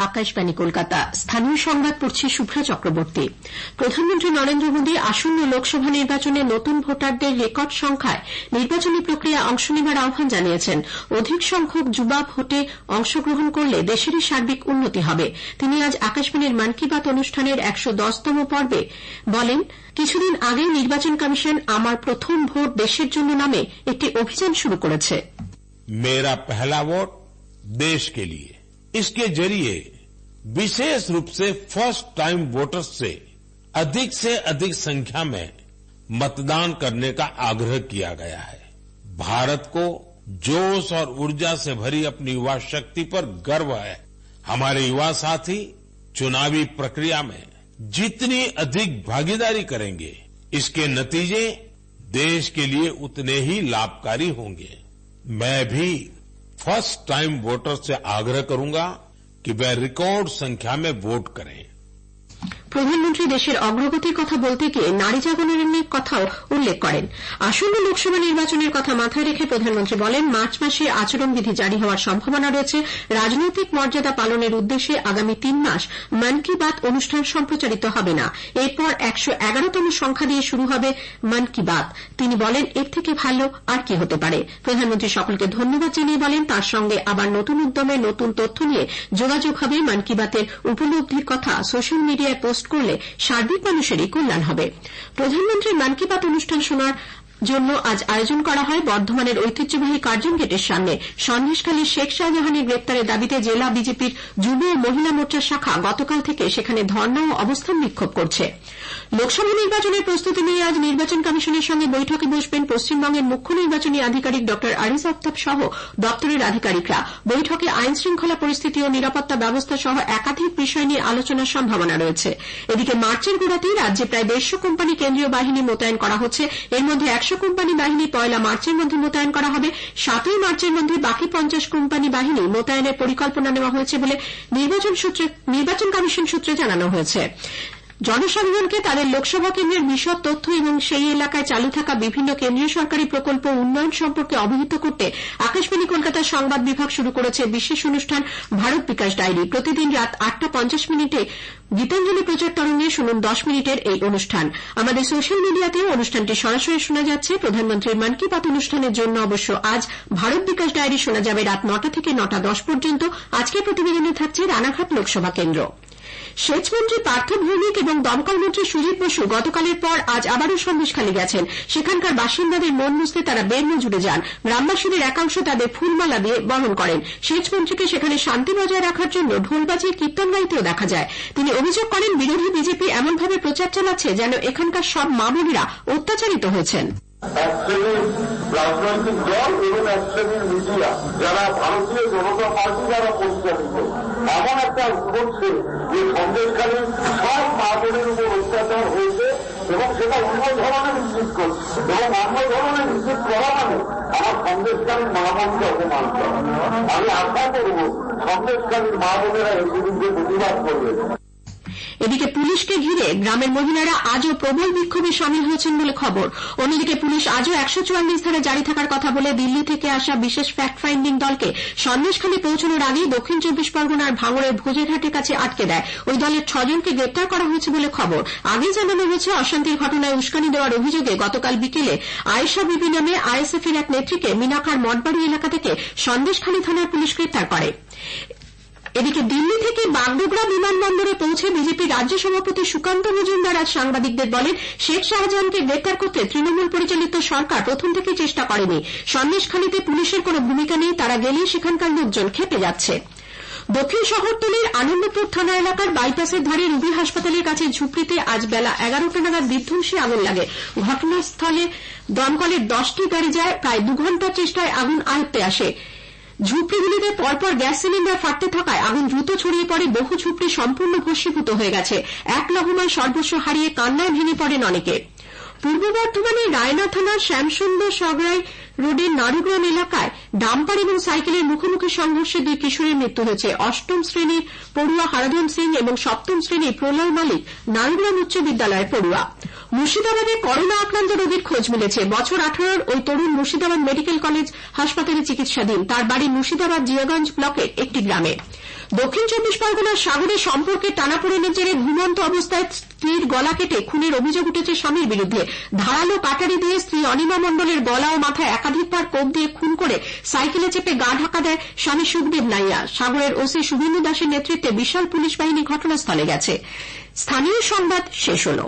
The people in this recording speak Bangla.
আকাশবাণী কলকাতা। স্থানীয় সংবাদ পড়ছি শুভ্রা চক্রবর্তী। প্রধানমন্ত্রী নরেন্দ্র মোদী আসন্ন লোকসভা নির্বাচনে নতুন ভোটারদের রেকর্ড সংখ্যায় নির্বাচনী প্রক্রিয়া অংশ নেবার আহ্বান জানিয়েছেন। অধিক সংখ্যক যুবা ভোটে অংশগ্রহণ করলে দেশেরই সার্বিক উন্নতি হবে। তিনি আজ আকাশবাণীর মন কি বাত অনুষ্ঠানের ১১০তম পর্বে বলেন, কিছুদিন আগে নির্বাচন কমিশন আমার প্রথম ভোট দেশের জন্য নামে একটি অভিযান শুরু করেছে। मेरा पहला वोट देश के लिए, इसके जरिए विशेष रूप से फर्स्ट टाइम वोटर्स से अधिक संख्या में मतदान करने का आग्रह किया गया है। भारत को जोश और ऊर्जा से भरी अपनी युवा शक्ति पर गर्व है। हमारे युवा साथी चुनावी प्रक्रिया में जितनी अधिक भागीदारी करेंगे, इसके नतीजे देश के लिए उतने ही लाभकारी होंगे। मैं भी फर्स्ट टाइम वोटर से आग्रह करूंगा कि वे रिकॉर्ड संख्या में वोट करें। প্রধানমন্ত্রী দেশের অগ্রগতির কথা বলতে গিয়ে নারী জাগরণের কথাও উল্লেখ করেন। আসন্ন লোকসভা নির্বাচনের কথা মাথায় রেখে প্রধানমন্ত্রী বলেন, মার্চ মাসে আচরণবিধি জারি হওয়ার সম্ভাবনা রয়েছে। রাজনৈতিক মর্যাদা পালনের উদ্দেশ্যে আগামী ৩ মাস মন কি বাত অনুষ্ঠান সম্প্রচারিত হবে না। এরপর ১১১তম সংখ্যা দিয়ে শুরু হবে মন কি বাত। তিনি বলেন, এর থেকে ভালো আর কি হতে পারে। প্রধানমন্ত্রী সকলকে ধন্যবাদ জানিয়ে বলেন, তার সঙ্গে আবার নতুন উদ্যমে নতুন তথ্য নিয়ে যোগাযোগ হবে। মন কি বাতের উপলব্ধির কথা সোশ্যাল মিডিয়ায় পোস্ট করলে সার্বিক মানুষেরই কল্যাণ হবে। প্রধানমন্ত্রীর মন কি বাত অনুষ্ঠান শোনার জন্য আজ আয়োজন করা হয় বর্ধমানের ঐতিহ্যবাহী কার্জন গেটের সামনে। সন্দেশখালীর শেখ শাহজাহানের গ্রেপ্তারের দাবিতে জেলা বিজেপির যুব ও মহিলা মোর্চার শাখা গতকাল থেকে সেখানে ধর্ণা ও অবস্থান বিক্ষোভ করছে। লোকসভা নির্বাচনের প্রস্তুতি নিয়ে আজ নির্বাচন কমিশনের সঙ্গে বৈঠকে বসবেন পশ্চিমবঙ্গের মুখ্য নির্বাচনী আধিকারিক ড আরিজ আফতাব সহ দপ্তরের আধিকারিকরা। বৈঠকে আইন শৃঙ্খলা পরিস্থিতি ও নিরাপত্তা ব্যবস্থা সহ একাধিক বিষয় নিয়ে আলোচনার সম্ভাবনা রয়েছে। এদিকে মার্চের গোড়াতেই রাজ্যে প্রায় ১৫০ কোম্পানি কেন্দ্রীয় বাহিনী মোতায়েন করা হচ্ছে। এর মধ্যে ১০০ কোম্পানি বাহিনী পয়লা মার্চের মধ্যে মোতায়েন করা হবে। ৭ই মার্চের মধ্যে বাকি ৫০ কোম্পানি বাহিনী মোতায়েনের পরিকল্পনা নেওয়া হয়েছে বলে নির্বাচন কমিশন সূত্রে জানানো হয়েছে। জনসাধারণকে তাদের লোকসভা কেন্দ্রের বিশদ তথ্য এবং সেই এলাকায় চালু থাকা বিভিন্ন কেন্দ্রীয় সরকারি প্রকল্প উন্নয়ন সম্পর্কে অবহিত করতে আকাশবাণী কলকাতার সংবাদ বিভাগ শুরু করেছে বিশেষ অনুষ্ঠান ভারত বিকাশ ডায়েরি। প্রতিদিন রাত ৮টা৫০ গীতাঞ্জলি প্রচার তরঙ্গে শুনুন ১০ মিনিটের এই অনুষ্ঠান। আমাদের সোশ্যাল মিডিয়াতেও অনুষ্ঠানটি সরাসরি শোনা যাচ্ছে। প্রধানমন্ত্রীর মন কি বাত অনুষ্ঠানের জন্য অবশ্য আজ ভারত বিকাশ ডায়েরি শোনা যাবে রাত ৯টা থেকে ৯টা১০ পর্যন্ত। আজকের প্রতিবেদনে থাকছে রানাঘাট লোকসভা কেন্দ্র। সেচমন্ত্রী পার্থ ভৌমিক এবং দমকল মন্ত্রী সুজিত বসু গতকালের পর আজ আবারও সন্দেশখালী গেছেন। সেখানকার বাসিন্দাদের মন বুঝতে তারা বেরমে জুড়ে যান। গ্রামবাসীদের একাংশ তাদের ফুলমালা দিয়ে বরণ করেন। সেচমন্ত্রীকে সেখানে শান্তি বজায় রাখার জন্য ঢোল বাজিয়ে কীর্তন গাইতেও দেখা যায়। তিনি অভিযোগ করেন, বিরোধী বিজেপি এমনভাবে প্রচার চালাচ্ছে যেন এখানকার সব মা বোনেরা অত্যাচারিত হয়েছেন। এক শ্রেণীর রাজনৈতিক দল এবং এক শ্রেণীর মিডিয়া যারা ভারতীয় জনতা পার্টি দ্বারা পরিচালিত এমন একটা করছে যে সন্দেশখালী সব মা বোনের উপর অত্যাচার হয়েছে এবং সেটা অন্য ধরনের নিশ্চিত করছে এবং অন্য ধরনের নিশ্চিত করা মানে আমার সন্দেশখালীর মা বোনকে অপমান করা। আমি আশা করব সন্দেশখালীর মা বোনেরা এর বিরুদ্ধে প্রতিবাদ করবে। এদিকে পুলিশকে ঘিরে গ্রামের মহিলারা আজও প্রবল বিক্ষোভে সামিল হয়েছেন বলে খবর। অন্যদিকে পুলিশ আজও ১৪৪ ধারা জারি থাকার কথা বলে দিল্লি থেকে আসা বিশেষ ফ্যাক্ট ফাইন্ডিং দলকে সন্দেশখালী পৌঁছানোর আগেই দক্ষিণ ২৪ পরগনার ভাঙড়ের ভোজেরহাটের কাছে আটকে দেয়। ওই দলের ৬ জনকে গ্রেপ্তার করা হয়েছে বলে খবর। আগে জানানো হয়েছে, অশান্তির ঘটনায় উস্কানি দেওয়ার অভিযোগে গতকাল বিকেলে আয়েশা বিবি নামে আইএসএফ এর এক নেত্রীকে মিনাখার মঠবাড়ি এলাকা থেকে সন্দেশখালী থানার পুলিশ গ্রেপ্তার করে। এদিকে দিল্লি থেকে বাগডোগরা বিমানবন্দরে পৌঁছে বিজেপির রাজ্য সভাপতি সুকান্ত মজুমদার আজ সাংবাদিকদের বলেন, শেখ শাহজাহানকে গ্রেপ্তার করতে তৃণমূল পরিচালিত সরকার প্রথম থেকে চেষ্টা করেনি। সন্দেশখালীতে পুলিশের কোনো ভূমিকা নেই, তারা গেলেই সেখানকার লোকজন খেপে যাচ্ছে। দক্ষিণ শহরতলির আনন্দপুর থানা এলাকার বাইপাসের ধারে রুবি হাসপাতালের কাছে ঝুপড়িতে আজ বেলা ১১টা নাগাদ বিধ্বংসী আগুন লাগে। ঘটনাস্থলে দমকলের 10টি গাড়ি যায়। প্রায় ২ ঘণ্টার চেষ্টায় আগুন আয়ত্তে আসে। ঝুপড়িগুলিতে পরপর গ্যাস সিলিন্ডার ফাটতে থাকায় আগুন দ্রুত ছড়িয়ে পড়ে। বহু ঝুপড়ি সম্পূর্ণ ভস্মীভূত হয়ে গেছে। এক লহমায় সর্বস্ব হারিয়ে কান্নায় ভেঙে পড়েন অনেকে। পূর্ব বর্ধমানের রায়না থানার শ্যামসুন্দর সগড়াই রোডের নারুগ্রাম এলাকায় ডাম্পার এবং সাইকেলের মুখোমুখি সংঘর্ষে 2 কিশোরের মৃত্যু হয়েছে। 8ম শ্রেণীর পড়ুয়া হারাধন সিং এবং 7ম শ্রেণীর প্রলয় মালিক নারুগ্রাম উচ্চ বিদ্যালয়ের পড়ুয়া। মুর্শিদাবাদে করোনা আক্রান্ত রোগীর খোঁজ মিলেছে। বছর 18 ওই তরুণ মুর্শিদাবাদ মেডিকেল কলেজ হাসপাতালে চিকিৎসাধীন। তার বাড়ি মুর্শিদাবাদ জিয়াগঞ্জ ব্লকের একটি গ্রামে। দক্ষিণ 24 পরগনার সাগরে সম্পর্কে টানাপোড়েনের জেরে ঘুমন্ত অবস্থায় স্ত্রীর গলা কেটে খুনের অভিযোগ উঠেছে স্বামীর বিরুদ্ধে। ধারালো কাটারি দিয়ে স্ত্রী অনিমা মণ্ডলের গলা ও মাথায় একাধিকবার কোপ দিয়ে খুন করে সাইকেলে চেপে গা ঢাকা দেয় স্বামী সুখদেব নাইয়া। সাগরের ওসি শুভেন্দু দাসের নেতৃত্বে বিশাল পুলিশ বাহিনী ঘটনাস্থলে গেছে। স্থানীয় সংবাদ শেষ হল।